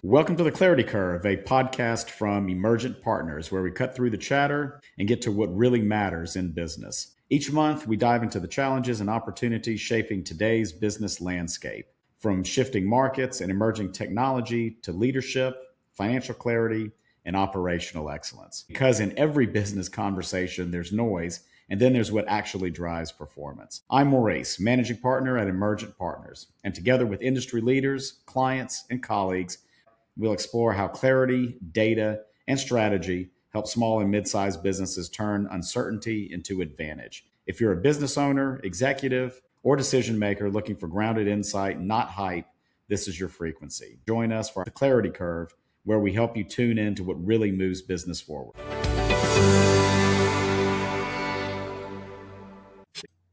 Welcome to the Clarity Curve, a podcast from Emergent Partners, where we cut through the chatter and get to what really matters in business. Each month, we dive into the challenges and opportunities shaping today's business landscape, from shifting markets and emerging technology to leadership, financial clarity, and operational excellence. Because in every business conversation, there's noise, and then there's what actually drives performance. I'm Maurice, managing partner at Emergent Partners, and together with industry leaders, clients, and colleagues, we'll explore how clarity, data, and strategy help small and mid-sized businesses turn uncertainty into advantage. If you're a business owner, executive, or decision maker looking for grounded insight, not hype, this is your frequency. Join us for the Clarity Curve, where we help you tune in to what really moves business forward.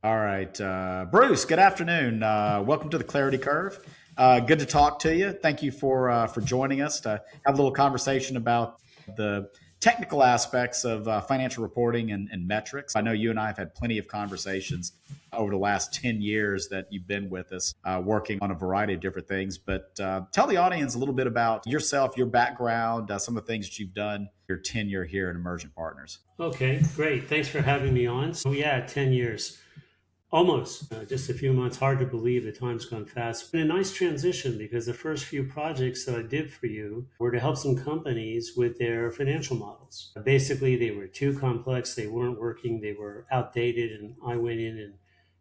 All right, Bruce, good afternoon. Welcome to the Clarity Curve. Good to talk to you. Thank you for joining us to have a little conversation about the technical aspects of financial reporting and metrics. I know you and I have had plenty of conversations over the last 10 years that you've been with us, working on a variety of different things. But tell the audience a little bit about yourself, your background, some of the things that you've done, your tenure here at Emergent Partners. Okay, great. Thanks for having me on. So 10 years. Almost, just a few months. Hard to believe the time's gone fast. Been a nice transition because the first few projects that I did for you were to help some companies with their financial models. Basically, they were too complex, they weren't working, they were outdated, and I went in and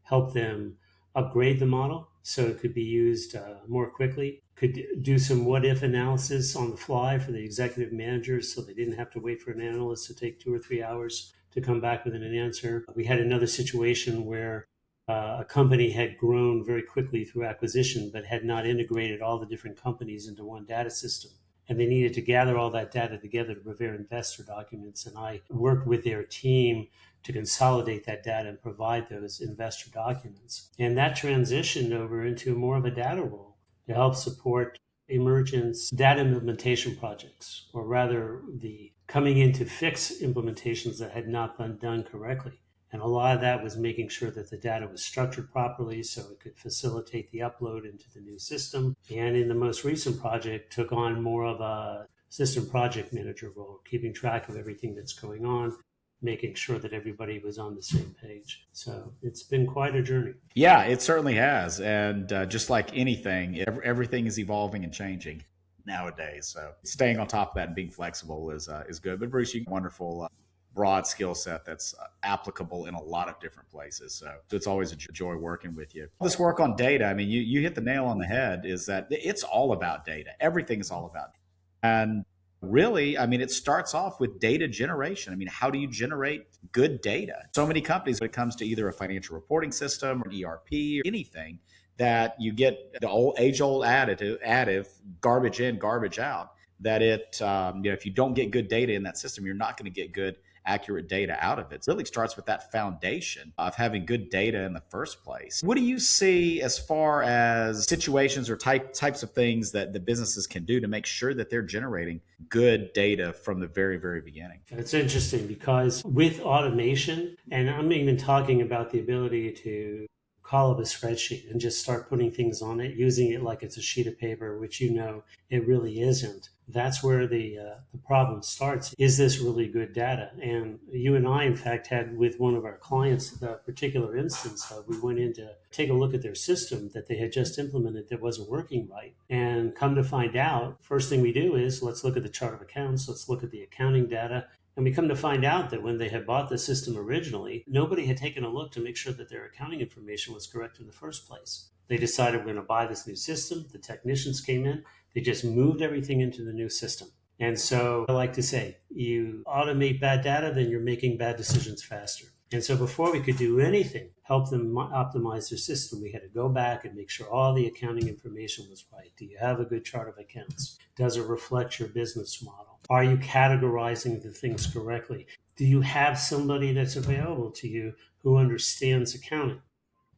helped them upgrade the model so it could be used more quickly. Could do some what-if analysis on the fly for the executive managers so they didn't have to wait for an analyst to take 2 or 3 hours to come back with an answer. We had another situation where a company had grown very quickly through acquisition, but had not integrated all the different companies into one data system. And they needed to gather all that data together to prepare investor documents. And I worked with their team to consolidate that data and provide those investor documents. And that transitioned over into more of a data role to help support Emergent's data implementation projects, or rather the coming in to fix implementations that had not been done correctly. And a lot of that was making sure that the data was structured properly so it could facilitate the upload into the new system. And in the most recent project, took on more of a system project manager role, keeping track of everything that's going on, making sure that everybody was on the same page. So it's been quite a journey. Yeah, it certainly has. And just like anything, everything is evolving and changing nowadays. So staying on top of that and being flexible is good. But Bruce, you have a wonderful broad skill set that's applicable in a lot of different places. So it's always a joy working with you. This work on data, I mean, you hit the nail on the head, is that it's all about data. Everything is all about data. And really, I mean, it starts off with data generation. I mean, how do you generate good data? So many companies, when it comes to either a financial reporting system or an ERP or anything, that you get the age-old additive, garbage in, garbage out, that if you don't get good data in that system, you're not going to get good, accurate data out of it. It really starts with that foundation of having good data in the first place. What do you see as far as situations or types of things that the businesses can do to make sure that they're generating good data from the very, very beginning? It's interesting because with automation, and I'm even talking about the ability to call up a spreadsheet and just start putting things on it, using it like it's a sheet of paper, which it really isn't. That's where the problem starts. Is this really good data? And you and I, in fact, had with one of our clients the particular instance of we went in to take a look at their system that they had just implemented that wasn't working right. And come to find out, first thing we do is let's look at the chart of accounts, let's look at the accounting data. And we come to find out that when they had bought the system originally, nobody had taken a look to make sure that their accounting information was correct in the first place. They decided we're going to buy this new system. The technicians came in. They just moved everything into the new system. And so I like to say, you automate bad data, then you're making bad decisions faster. And so before we could do anything, help them optimize their system, we had to go back and make sure all the accounting information was right. Do you have a good chart of accounts? Does it reflect your business model? Are you categorizing the things correctly? Do you have somebody that's available to you who understands accounting?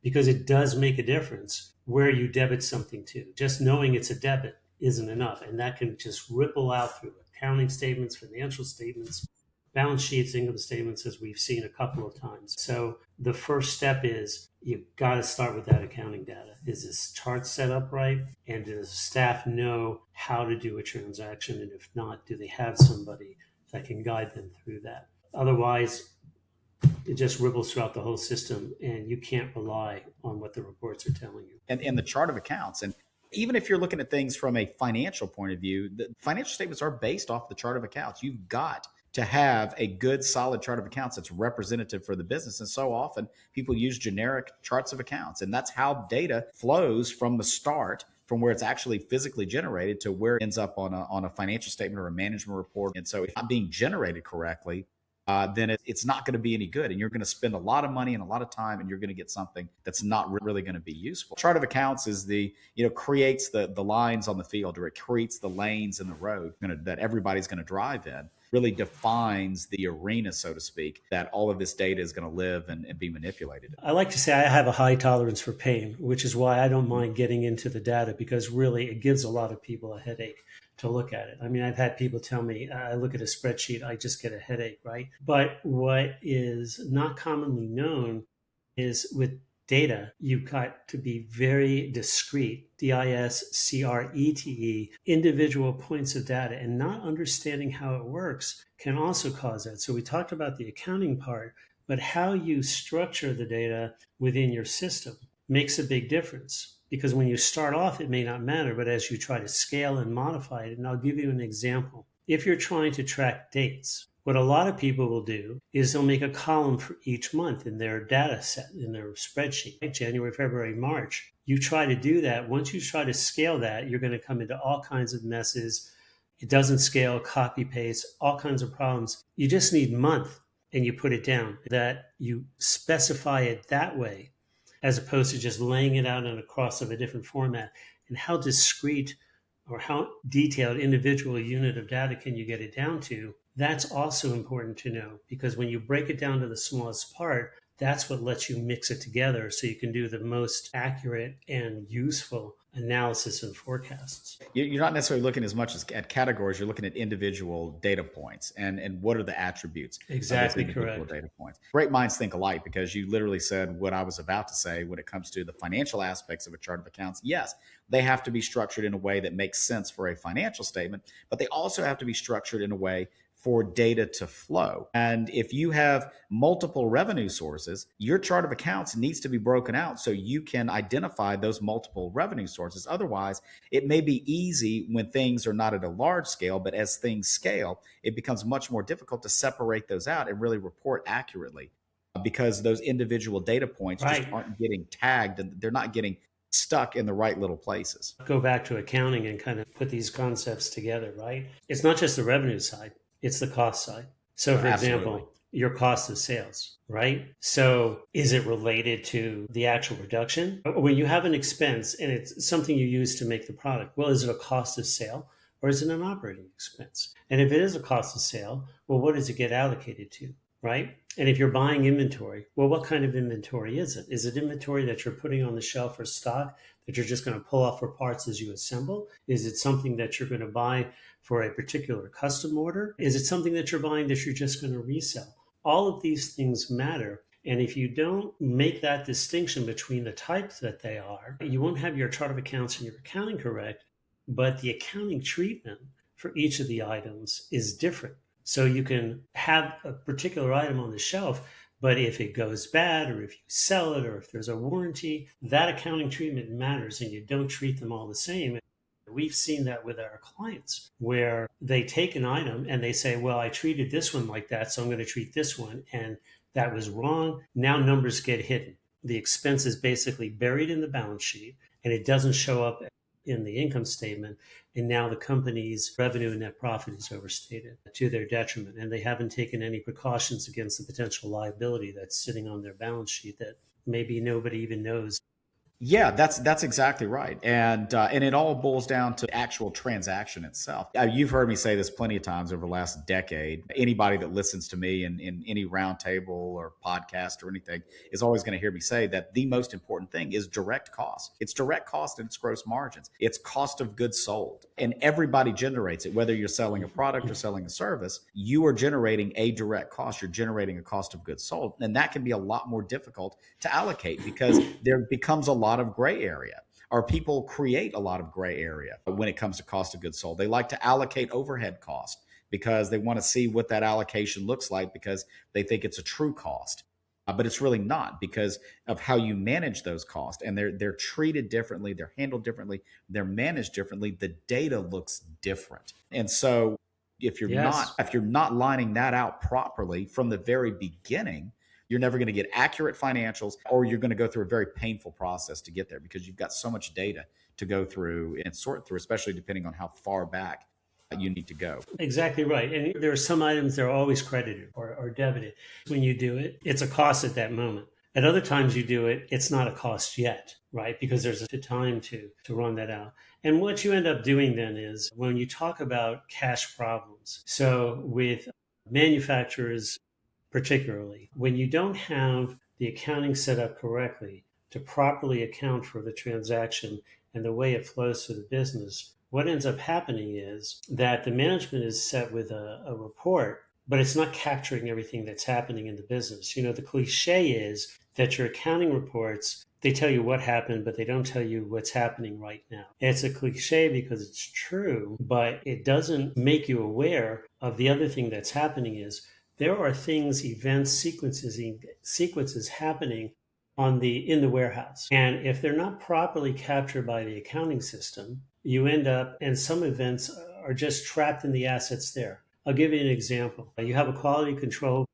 Because it does make a difference where you debit something to. Just knowing it's a debit isn't enough. And that can just ripple out through accounting statements, financial statements, balance sheets, income statements, as we've seen a couple of times. So the first step is you've got to start with that accounting data. Is this chart set up right? And does the staff know how to do a transaction? And if not, do they have somebody that can guide them through that? Otherwise, it just ripples throughout the whole system, and you can't rely on what the reports are telling you. And the chart of accounts. And even if you're looking at things from a financial point of view, the financial statements are based off the chart of accounts. You've got to have a good, solid chart of accounts that's representative for the business. And so often people use generic charts of accounts. And that's how data flows from the start, from where it's actually physically generated to where it ends up on a financial statement or a management report. And so if it's not being generated correctly, then it's not going to be any good. And you're going to spend a lot of money and a lot of time, and you're going to get something that's not really going to be useful. Chart of accounts is creates the lines on the field, or it creates the lanes in the road that everybody's going to drive in. Really defines the arena, so to speak, that all of this data is going to live and be manipulated. I like to say I have a high tolerance for pain, which is why I don't mind getting into the data, because really it gives a lot of people a headache to look at it. I mean, I've had people tell me, I look at a spreadsheet, I just get a headache, right? But what is not commonly known is with data, you've got to be very discrete, DISCRETE, individual points of data, and not understanding how it works can also cause that. So we talked about the accounting part, but how you structure the data within your system makes a big difference. Because when you start off, it may not matter, but as you try to scale and modify it, and I'll give you an example. If you're trying to track dates, what a lot of people will do is they'll make a column for each month in their data set, in their spreadsheet, like January, February, March. You try to do that. Once you try to scale that, you're going to come into all kinds of messes. It doesn't scale, copy paste, all kinds of problems. You just need month and you put it down, that you specify it that way, as opposed to just laying it out in a cross of a different format. And how discrete or how detailed individual unit of data can you get it down to? That's also important to know, because when you break it down to the smallest part, that's what lets you mix it together so you can do the most accurate and useful analysis and forecasts. You're not necessarily looking as much as at categories. You're looking at individual data points and what are the attributes Exactly of those individual correct. data points. Great minds think alike, because you literally said what I was about to say when it comes to the financial aspects of a chart of accounts. Yes, they have to be structured in a way that makes sense for a financial statement, but they also have to be structured in a way for data to flow. And if you have multiple revenue sources, your chart of accounts needs to be broken out so you can identify those multiple revenue sources. Otherwise, it may be easy when things are not at a large scale, but as things scale, it becomes much more difficult to separate those out and really report accurately, because those individual data points just Right. aren't getting tagged, and they're not getting stuck in the right little places. Go back to accounting and kind of put these concepts together, right? It's not just the revenue side, it's the cost side. So, for Absolutely. example, your cost of sales, right? So, is it related to the actual production? When you have an expense and it's something you use to make the product, well, is it a cost of sale or is it an operating expense? And if it is a cost of sale, well, what does it get allocated to, right? And if you're buying inventory, well, what kind of inventory is it? Is it inventory that you're putting on the shelf for stock that you're just going to pull off for parts as you assemble? Is it something that you're going to buy for a particular custom order? Is it something that you're buying that you're just going to resell? All of these things matter. And if you don't make that distinction between the types that they are, you won't have your chart of accounts and your accounting correct, but the accounting treatment for each of the items is different. So you can have a particular item on the shelf, but if it goes bad, or if you sell it, or if there's a warranty, that accounting treatment matters, and you don't treat them all the same. We've seen that with our clients, where they take an item and they say, well, I treated this one like that, so I'm going to treat this one. And that was wrong. Now numbers get hidden. The expense is basically buried in the balance sheet, and it doesn't show up in the income statement. And now the company's revenue and net profit is overstated to their detriment. And they haven't taken any precautions against the potential liability that's sitting on their balance sheet that maybe nobody even knows. Yeah, that's exactly right, and it all boils down to the actual transaction itself. You've heard me say this plenty of times over the last decade. Anybody that listens to me in any roundtable or podcast or anything is always going to hear me say that the most important thing is direct cost. It's direct cost and it's gross margins. It's cost of goods sold, and everybody generates it. Whether you're selling a product or selling a service, you are generating a direct cost. You're generating a cost of goods sold, and that can be a lot more difficult to allocate because there becomes a lot of gray area, or people create a lot of gray area when it comes to cost of goods sold. They like to allocate overhead cost because they want to see what that allocation looks like because they think it's a true cost. But it's really not because of how you manage those costs, and they're treated differently, they're handled differently, they're managed differently. The data looks different, and so Yes. if you're not lining that out properly from the very beginning, you're never going to get accurate financials, or you're going to go through a very painful process to get there because you've got so much data to go through and sort through, especially depending on how far back you need to go. Exactly right. And there are some items that are always credited or debited. When you do it, it's a cost at that moment. At other times you do it, it's not a cost yet, right? Because there's a time to run that out. And what you end up doing then is when you talk about cash problems, so with manufacturers particularly, when you don't have the accounting set up correctly to properly account for the transaction and the way it flows through the business, what ends up happening is that the management is set with a report, but it's not capturing everything that's happening in the business. You know, the cliche is that your accounting reports, they tell you what happened, but they don't tell you what's happening right now. It's a cliche because it's true, but it doesn't make you aware of the other thing that's happening is there are things, events, sequences happening in the warehouse. And if they're not properly captured by the accounting system, you end up, and some events are just trapped in the assets there. I'll give you an example. You have a quality control.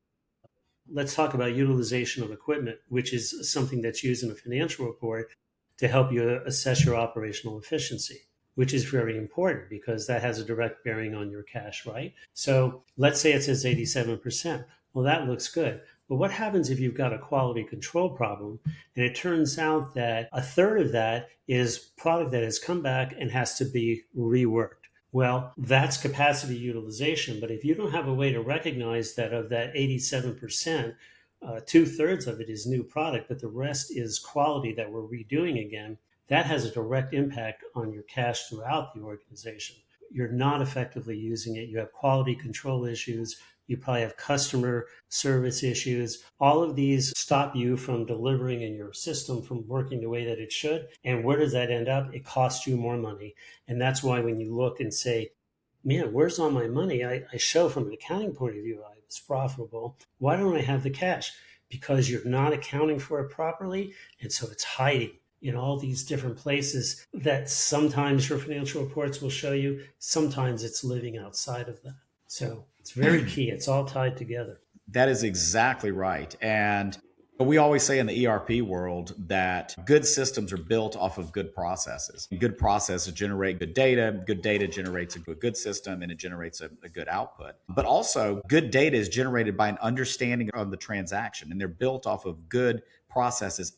Let's talk about utilization of equipment, which is something that's used in a financial report to help you assess your operational efficiency, which is very important because that has a direct bearing on your cash, right? So let's say it says 87%. Well, that looks good. But what happens if you've got a quality control problem and it turns out that a third of that is product that has come back and has to be reworked? Well, that's capacity utilization. But if you don't have a way to recognize that of that 87%, two-thirds of it is new product, but the rest is quality that we're redoing again, that has a direct impact on your cash throughout the organization. You're not effectively using it. You have quality control issues. You probably have customer service issues. All of these stop you from delivering and your system from working the way that it should. And where does that end up? It costs you more money. And that's why when you look and say, man, where's all my money? I show from an accounting point of view, I was profitable. Why don't I have the cash? Because you're not accounting for it properly. And so it's hiding in all these different places that sometimes your financial reports will show you. Sometimes it's living outside of that. So it's very key. It's all tied together. That is exactly right. And we always say in the ERP world that good systems are built off of good processes. Good processes generate good data. Good data generates a good system, and it generates a good output. But also, good data is generated by an understanding of the transaction, and they're built off of good processes.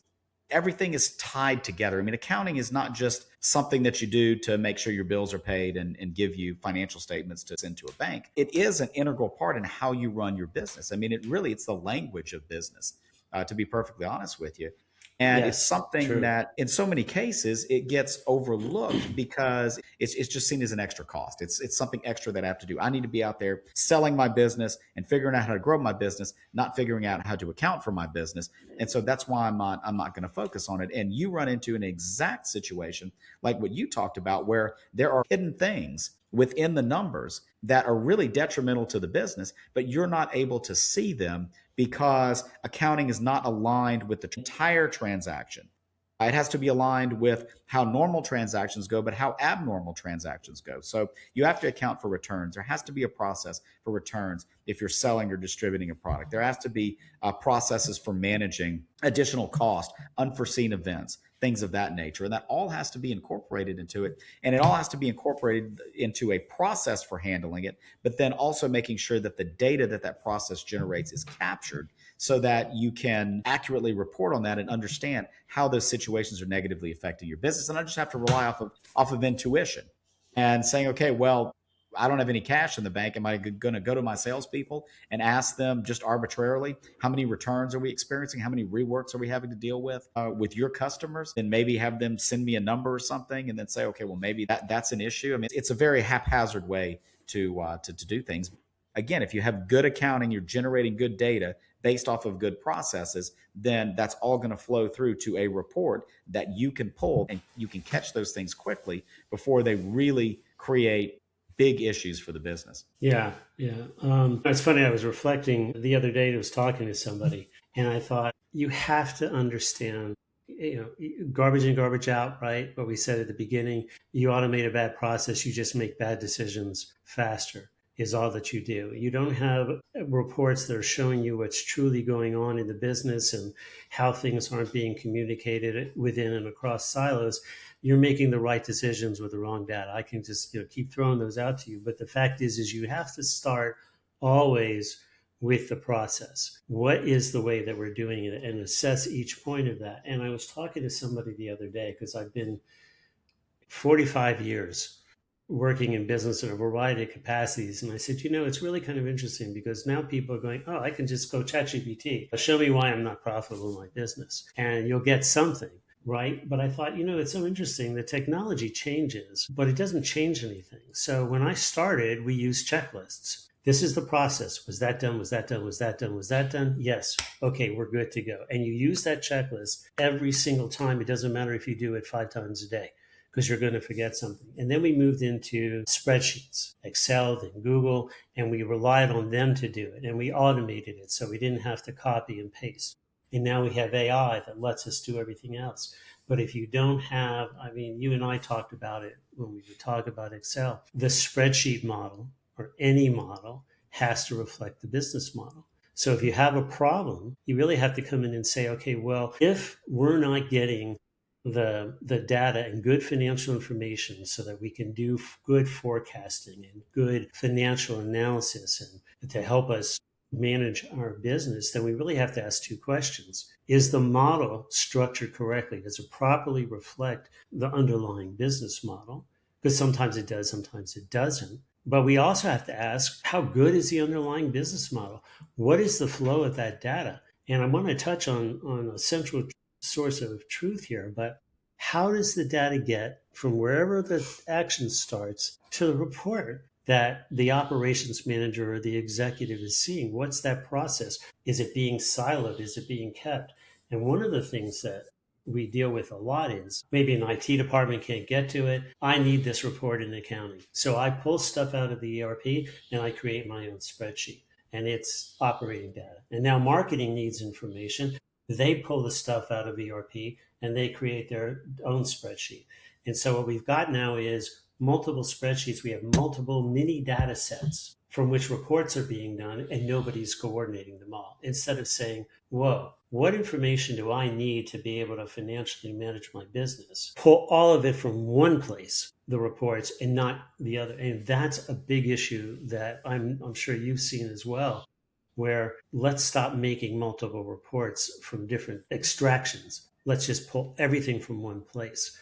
Everything is tied together. I mean, accounting is not just something that you do to make sure your bills are paid and give you financial statements to send to a bank. It is an integral part in how you run your business. I mean, it's the language of business, to be perfectly honest with you. And it's Yes, something true. that in so many cases it gets overlooked because it's just seen as an extra cost. It's something extra that I have to do. I need to be out there selling my business and figuring out how to grow my business, not figuring out how to account for my business. And so that's why I'm not going to focus on it. And you run into an exact situation like what you talked about, where there are hidden things within the numbers that are really detrimental to the business, but you're not able to see them because accounting is not aligned with the entire transaction. It has to be aligned with how normal transactions go, but how abnormal transactions go. So you have to account for returns. There has to be a process for returns if you're selling or distributing a product. There has to be processes for managing additional cost, unforeseen events, things of that nature. And that all has to be incorporated into it. And it all has to be incorporated into a process for handling it, but then also making sure that the data that that process generates is captured so that you can accurately report on that and understand how those situations are negatively affecting your business. And I just have to rely off of intuition and saying, okay, well, I don't have any cash in the bank. Am I going to go to my salespeople and ask them just arbitrarily, how many returns are we experiencing? How many reworks are we having to deal with your customers? And maybe have them send me a number or something and then say, okay, well, maybe that's an issue. I mean, it's a very haphazard way to do things. Again, if you have good accounting, you're generating good data based off of good processes, then that's all going to flow through to a report that you can pull and you can catch those things quickly before they really create big issues for the business. Yeah, yeah. It's funny. I was reflecting the other day. I was talking to somebody, and I thought you have to understand, garbage in, garbage out. Right? What we said at the beginning. You automate a bad process. You just make bad decisions faster. Is all that you do. You don't have reports that are showing you what's truly going on in the business and how things aren't being communicated within and across silos. You're making the right decisions with the wrong data. I can just keep throwing those out to you. But the fact is you have to start always with the process. What is the way that we're doing it and assess each point of that? And I was talking to somebody the other day because I've been 45 years working in business in a variety of capacities. And I said, it's really kind of interesting because now people are going, oh, I can just go ChatGPT. Show me why I'm not profitable in my business. And you'll get something, right? But I thought, it's so interesting. The technology changes, but it doesn't change anything. So when I started, we used checklists. This is the process. Was that done? Was that done? Was that done? Was that done? Yes. Okay, we're good to go. And you use that checklist every single time. It doesn't matter if you do it 5 times a day, because you're going to forget something. And then we moved into spreadsheets, Excel, then Google, and we relied on them to do it. And we automated it so we didn't have to copy and paste. And now we have AI that lets us do everything else. But if you don't have, you and I talked about it when we would talk about Excel, the spreadsheet model or any model has to reflect the business model. So if you have a problem, you really have to come in and say, okay, well, if we're not getting the data and good financial information so that we can do good forecasting and good financial analysis and to help us manage our business, then we really have to ask 2 questions. Is the model structured correctly? Does it properly reflect the underlying business model? Because sometimes it does, sometimes it doesn't. But we also have to ask, how good is the underlying business model? What is the flow of that data? And I want to touch on a central source of truth here, but how does the data get from wherever the action starts to the report that the operations manager or the executive is seeing? What's that process? Is it being siloed? Is it being kept? And one of the things that we deal with a lot is maybe an IT department can't get to it. I need this report in accounting. So I pull stuff out of the ERP and I create my own spreadsheet, and it's operating data. And now marketing needs information. They pull the stuff out of ERP and they create their own spreadsheet. And so what we've got now is multiple spreadsheets. We have multiple mini data sets from which reports are being done, and nobody's coordinating them all. Instead of saying, whoa, what information do I need to be able to financially manage my business? Pull all of it from one place, the reports, and not the other. And that's a big issue that I'm sure you've seen as well, where let's stop making multiple reports from different extractions. Let's just pull everything from one place.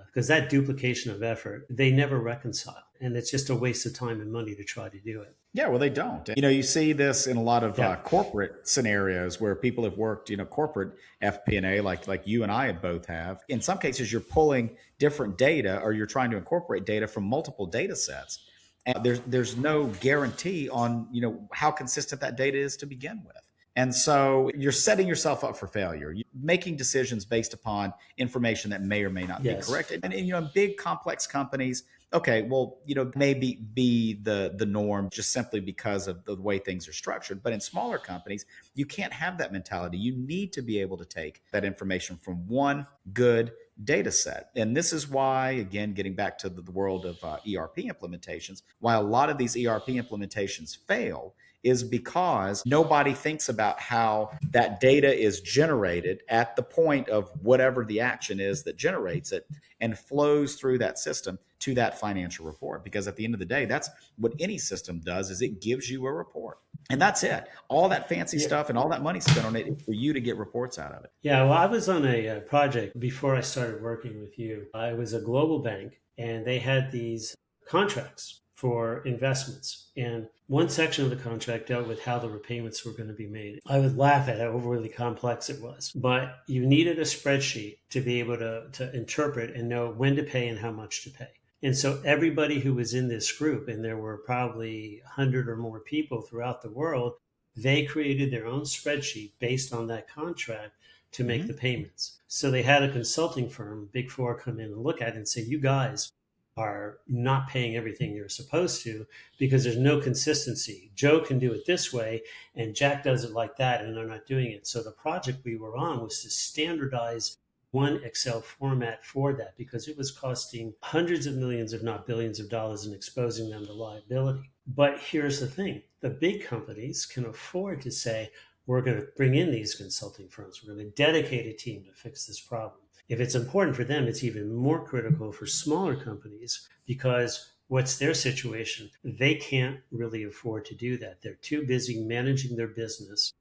Because that duplication of effort, they never reconcile. And it's just a waste of time and money to try to do it. Yeah, well, they don't. You see this in a lot of corporate scenarios where people have worked, corporate FP&A, like you and I both have. In some cases, you're pulling different data, or you're trying to incorporate data from multiple data sets. And there's no guarantee on, how consistent that data is to begin with. And so you're setting yourself up for failure. You're making decisions based upon information that may or may not be correct. And in big complex companies, okay, well, maybe be the norm just simply because of the way things are structured. But in smaller companies, you can't have that mentality. You need to be able to take that information from one good data set. And this is why, again, getting back to the world of ERP implementations, why a lot of these ERP implementations fail is because nobody thinks about how that data is generated at the point of whatever the action is that generates it and flows through that system to that financial report. Because at the end of the day, that's what any system does, is it gives you a report. And that's it. All that fancy Yeah. stuff and all that money spent on it is for you to get reports out of it. Yeah, well, I was on a project before I started working with you. I was a global bank, and they had these contracts for investments. And one section of the contract dealt with how the repayments were going to be made. I would laugh at how overly complex it was, but you needed a spreadsheet to be able to interpret and know when to pay and how much to pay. And so everybody who was in this group, and there were probably 100 or more people throughout the world, they created their own spreadsheet based on that contract to make the payments. So they had a consulting firm, Big Four, come in and look at it and say, you guys are not paying everything you're supposed to because there's no consistency. Joe can do it this way and Jack does it like that, and they're not doing it. So the project we were on was to standardize one Excel format for that, because it was costing hundreds of millions, if not billions of dollars, and exposing them to liability. But here's the thing. The big companies can afford to say, we're going to bring in these consulting firms. We're going to dedicate a team to fix this problem. If it's important for them, it's even more critical for smaller companies, because what's their situation? They can't really afford to do that. They're too busy managing their business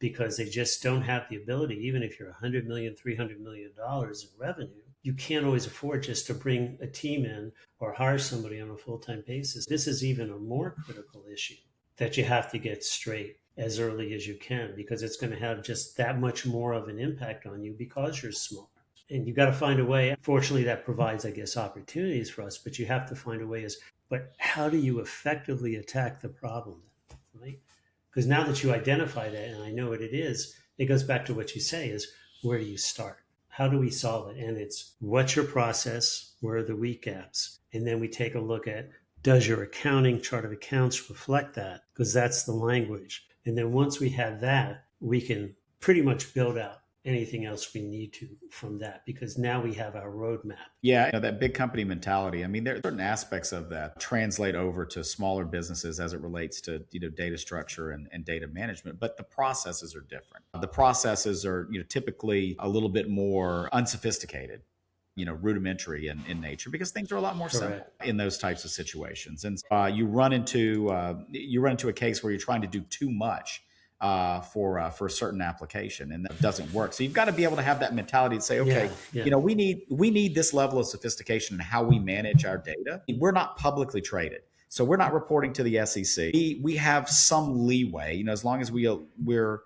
because they just don't have the ability. Even if you're $100 million, $300 million in revenue, you can't always afford just to bring a team in or hire somebody on a full-time basis. This is even a more critical issue that you have to get straight as early as you can, because it's going to have just that much more of an impact on you because you're small. And you've got to find a way. Fortunately, that provides, I guess, opportunities for us, but you have to find a way but how do you effectively attack the problem, right? Because now that you identify that, and I know what it is, it goes back to what you say is, where do you start? How do we solve it? And it's, what's your process? Where are the weak gaps? And then we take a look at, does your accounting chart of accounts reflect that? Because that's the language. And then once we have that, we can pretty much build out anything else we need to from that, because now we have our roadmap. Yeah, that big company mentality. I mean, there are certain aspects of that translate over to smaller businesses as it relates to data structure and data management, but the processes are different. The processes are typically a little bit more unsophisticated, rudimentary in nature, because things are a lot more simple in those types of situations. And you run into a case where you're trying to do too much for a certain application, and that doesn't work. So you've got to be able to have that mentality to say, okay, we need this level of sophistication in how we manage our data. We're not publicly traded, so we're not reporting to the SEC. We have some leeway, as long as we're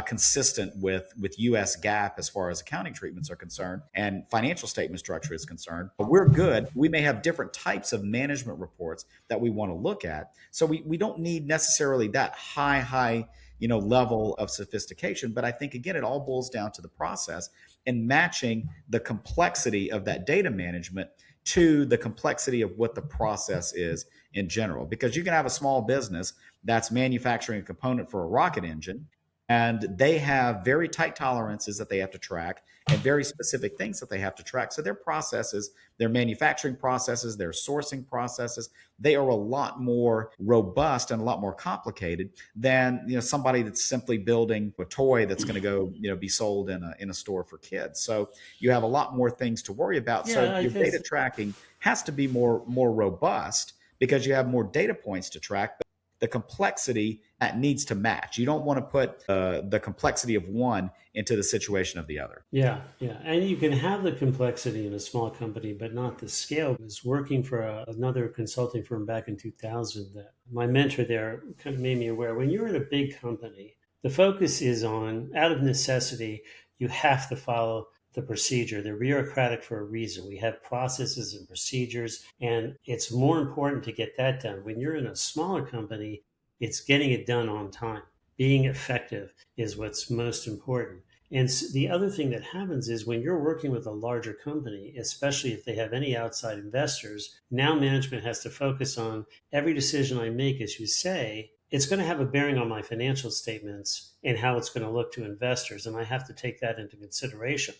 consistent with U.S. GAAP as far as accounting treatments are concerned and financial statement structure is concerned. But we're good. We may have different types of management reports that we want to look at, so we don't need necessarily that high level of sophistication. But I think, again, it all boils down to the process and matching the complexity of that data management to the complexity of what the process is in general. Because you can have a small business that's manufacturing a component for a rocket engine, and they have very tight tolerances that they have to track and very specific things that they have to track. So their processes, their manufacturing processes, their sourcing processes, they are a lot more robust and a lot more complicated than somebody that's simply building a toy that's going to go be sold in a store for kids. So you have a lot more things to worry about. So your data tracking has to be more robust because you have more data points to track. But the complexity that needs to match. You don't want to put the complexity of one into the situation of the other. Yeah. And you can have the complexity in a small company, but not the scale. I was working for another consulting firm back in 2000 that my mentor there kind of made me aware. When you're in a big company, the focus is on, out of necessity, you have to follow the procedure. They're bureaucratic for a reason. We have processes and procedures, and it's more important to get that done. When you're in a smaller company, it's getting it done on time. Being effective is what's most important. And the other thing that happens is when you're working with a larger company, especially if they have any outside investors, now management has to focus on every decision I make, as you say, it's going to have a bearing on my financial statements and how it's going to look to investors. And I have to take that into consideration.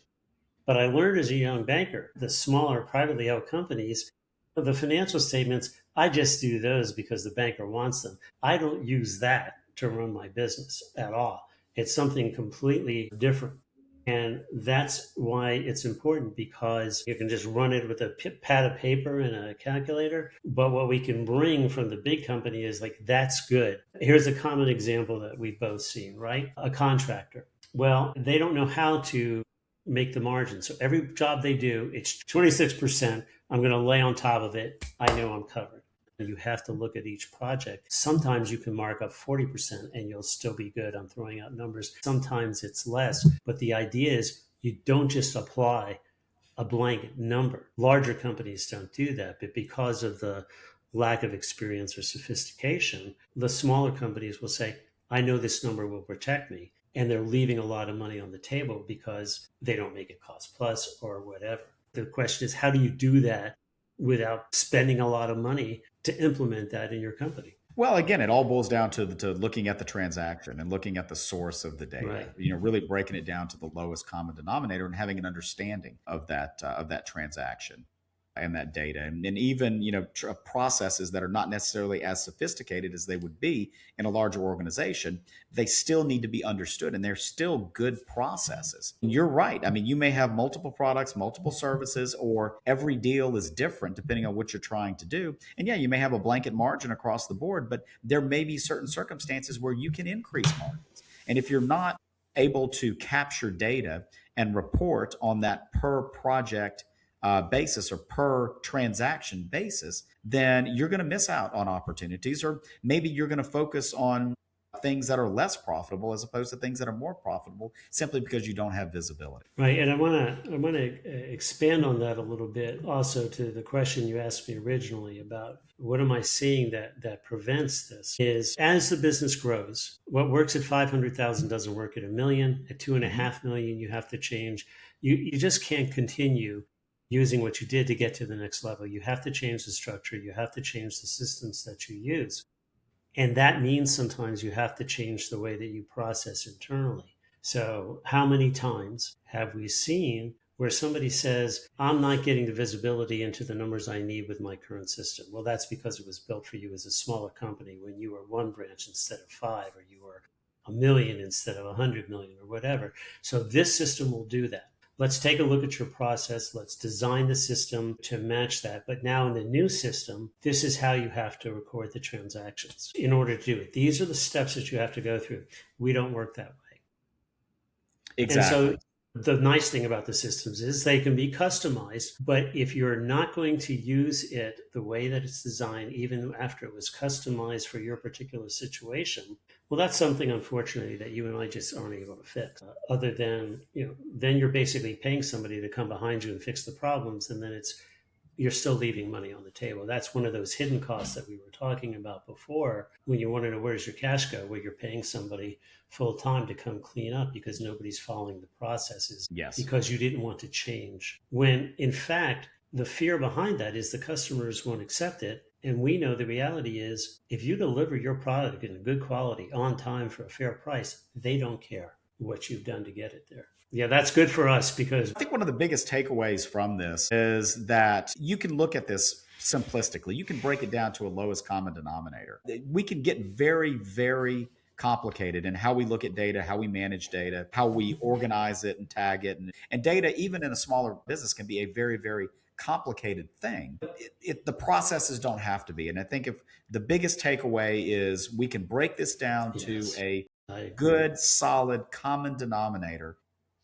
But I learned as a young banker, the smaller privately held companies, the financial statements, I just do those because the banker wants them. I don't use that to run my business at all. It's something completely different. And that's why it's important, because you can just run it with a pad of paper and a calculator. But what we can bring from the big company is like, that's good. Here's a common example that we've both seen, right? A contractor. Well, they don't know how to make the margin. So every job they do, it's 26%. I'm going to lay on top of it. I know I'm covered. You have to look at each project. Sometimes you can mark up 40% and you'll still be good. I'm throwing out numbers. Sometimes it's less. But the idea is you don't just apply a blanket number. Larger companies don't do that. But because of the lack of experience or sophistication, the smaller companies will say, I know this number will protect me. And they're leaving a lot of money on the table because they don't make it cost plus or whatever. The question is, how do you do that without spending a lot of money to implement that in your company? Well, again, it all boils down to looking at the transaction and looking at the source of the data. Right. Really breaking it down to the lowest common denominator and having an understanding of that transaction and that data, and even processes that are not necessarily as sophisticated as they would be in a larger organization. They still need to be understood, and they're still good processes. And you're right. I mean, you may have multiple products, multiple services, or every deal is different depending on what you're trying to do. And yeah, you may have a blanket margin across the board, but there may be certain circumstances where you can increase margins. And if you're not able to capture data and report on that per project basis or per transaction basis, then you're going to miss out on opportunities, or maybe you're going to focus on things that are less profitable as opposed to things that are more profitable, simply because you don't have visibility. Right, and I want to expand on that a little bit, also to the question you asked me originally about what am I seeing that prevents this. Is as the business grows, what works at 500,000 doesn't work at a million. At 2.5 million, you have to change. You just can't continue using what you did to get to the next level. You have to change the structure. You have to change the systems that you use. And that means sometimes you have to change the way that you process internally. So how many times have we seen where somebody says, I'm not getting the visibility into the numbers I need with my current system? Well, that's because it was built for you as a smaller company when you were one branch instead of five, or you were a million instead of 100 million, or whatever. So this system will do that. Let's take a look at your process. Let's design the system to match that. But now in the new system, this is how you have to record the transactions in order to do it. These are the steps that you have to go through. We don't work that way. Exactly. And so the nice thing about the systems is they can be customized, but if you're not going to use it the way that it's designed, even after it was customized for your particular situation, well, that's something, unfortunately, that you and I just aren't able to fix. Other than, then you're basically paying somebody to come behind you and fix the problems, and then you're still leaving money on the table. That's one of those hidden costs that we were talking about before. When you want to know where does your cash go, where you're paying somebody full time to come clean up because nobody's following the processes. Yes. Because you didn't want to change. When in fact, the fear behind that is the customers won't accept it. And we know the reality is if you deliver your product in good quality on time for a fair price, they don't care what you've done to get it there. Yeah, that's good for us, because I think one of the biggest takeaways from this is that you can look at this simplistically. You can break it down to a lowest common denominator. We can get very, very complicated in how we look at data, how we manage data, how we organize it and tag it. And data, even in a smaller business, can be a very, very complicated thing. The processes don't have to be. And I think if the biggest takeaway is we can break this down to a good, solid common denominator,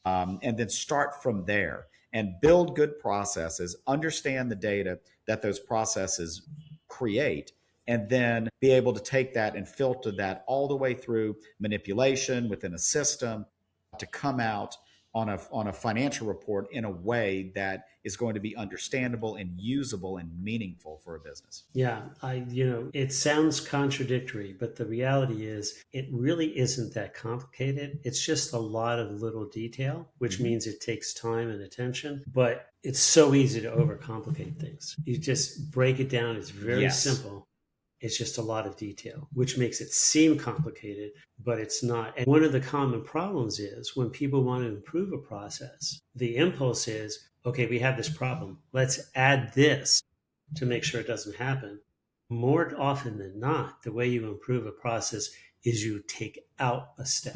and then start from there and build good processes, understand the data that those processes create, and then be able to take that and filter that all the way through manipulation within a system to come out on a financial report in a way that is going to be understandable and usable and meaningful for a business. Yeah, it sounds contradictory, but the reality is it really isn't that complicated. It's just a lot of little detail, which means it takes time and attention, but it's so easy to overcomplicate things. You just break it down. It's very simple. It's just a lot of detail, which makes it seem complicated, but it's not. And one of the common problems is when people want to improve a process, the impulse is, okay, we have this problem. Let's add this to make sure it doesn't happen. More often than not, the way you improve a process is you take out a step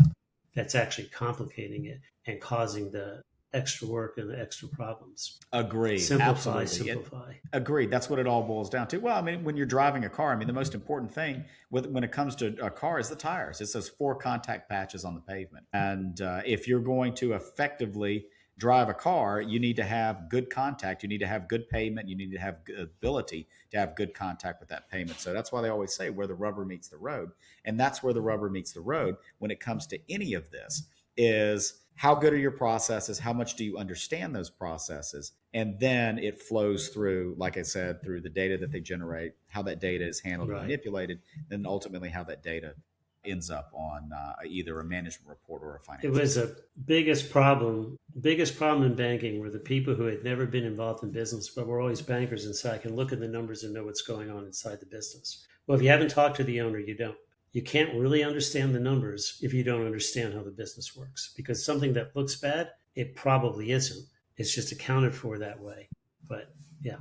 that's actually complicating it and causing the extra work and the extra problems. Agreed. Simplify, Absolutely. simplify. Agreed. That's what it all boils down to. Well, I mean, when you're driving a car, I mean, the most important thing when it comes to a car is the tires. It's those 4 contact patches on the pavement. And if you're going to effectively drive a car, you need to have good contact. You need to have good pavement. You need to have good ability to have good contact with that pavement. So that's why they always say where the rubber meets the road. And that's where the rubber meets the road when it comes to any of this is how good are your processes? How much do you understand those processes? And then it flows through, like I said, through the data that they generate, how that data is handled and Right. manipulated, and ultimately how that data ends up on either a management report or a It financial. was a biggest problem in banking were the people who had never been involved in business, but were always bankers inside, can look at the numbers and know what's going on inside the business. Well, if you haven't talked to the owner, you don't. You can't really understand the numbers if you don't understand how the business works, because something that looks bad, it probably isn't. It's just accounted for that way. But yeah,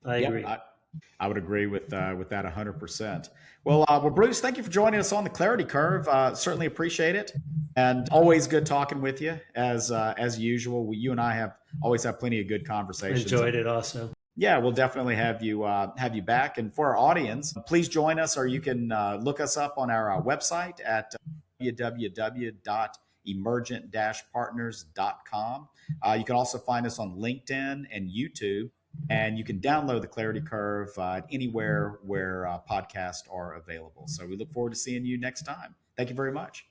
I Yeah, agree. I would agree with that 100%. Well, Bruce, thank you for joining us on the Clarity Curve. Certainly appreciate it, and always good talking with you as usual. You and I always have plenty of good conversations. Enjoyed it also. Yeah, we'll definitely have you back. And for our audience, please join us, or you can look us up on our website at www.emergent-partners.com. You can also find us on LinkedIn and YouTube, and you can download the Clarity Curve anywhere where podcasts are available. So we look forward to seeing you next time. Thank you very much.